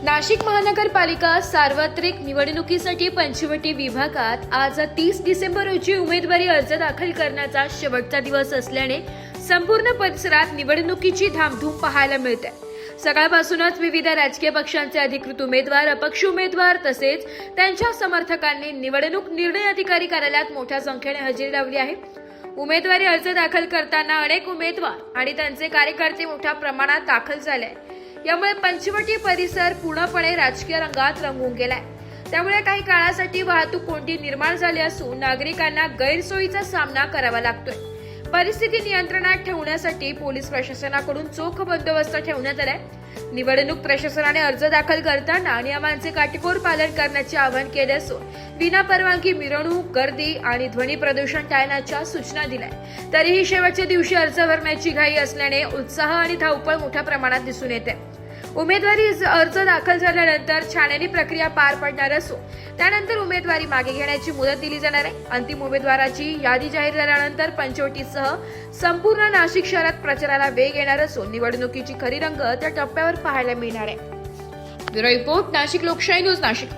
नाशिक महानगरपालिका सार्वत्रिक निवडणुकीसाठी पंचवटी विभागात आज 30 डिसेंबर रोजी उमेदवारी अर्ज दाखल करण्याचा शेवटचा दिवस असल्याने संपूर्ण परिसरात निवडणुकीची धामधूम पाहायला मिळते। सकाळपासूनच विविध राजकीय पक्षांचे अधिकृत उमेदवार, अपक्ष उमेदवार तसेच त्यांच्या समर्थकांनी निवडणूक निर्णय अधिकारी कार्यालयात मोठ्या संख्येने हजेरी लावली आहे। उमेदवारी अर्ज दाखल करताना अनेक उमेदवार आणि त्यांचे कार्यकर्ते मोठ्या प्रमाणात दाखल झाले। यामुळे पंचवटी परिसर पूर्णपणे राजकीय रंगात रंगून गेलाय। त्यामुळे काही काळासाठी वाहतूक कोंडी निर्माण झाली असून नागरिकांना गैरसोयीचा सामना करावा लागतोय। परिस्थिती नियंत्रणात ठेवण्यासाठी पोलीस प्रशासनाकडून चोख बंदोबस्त ठेवण्यात आलाय। निवडणूक प्रशासनाने अर्ज दाखल करताना नियमांचे काटेकोर पालन करण्याचे आवाहन केले असून विनापरवानगी मिरवणूक, गर्दी आणि ध्वनी प्रदूषण टाळण्याच्या सूचना दिल्या। तरीही शेवटच्या दिवशी अर्ज भरण्याची घाई असल्याने उत्साह आणि धावपळ मोठ्या प्रमाणात दिसून येते। उमेदवारी अर्ज दाखल झाल्यानंतर छाननी प्रक्रिया पार पडणार असून त्यानंतर उमेदवारी मागे घेण्याची मुदत दिली जाणार आहे। अंतिम उमेदवाराची यादी जाहीर झाल्यानंतर पंचवटीसह संपूर्ण नाशिक शहरात प्रचाराला वेग येणार असून निवडणुकीची खरी रंगत त्या टप्प्यावर पाहायला मिळणार आहे। ब्युरो रिपोर्ट, नाशिक लोकशाही न्यूज, नाशिक।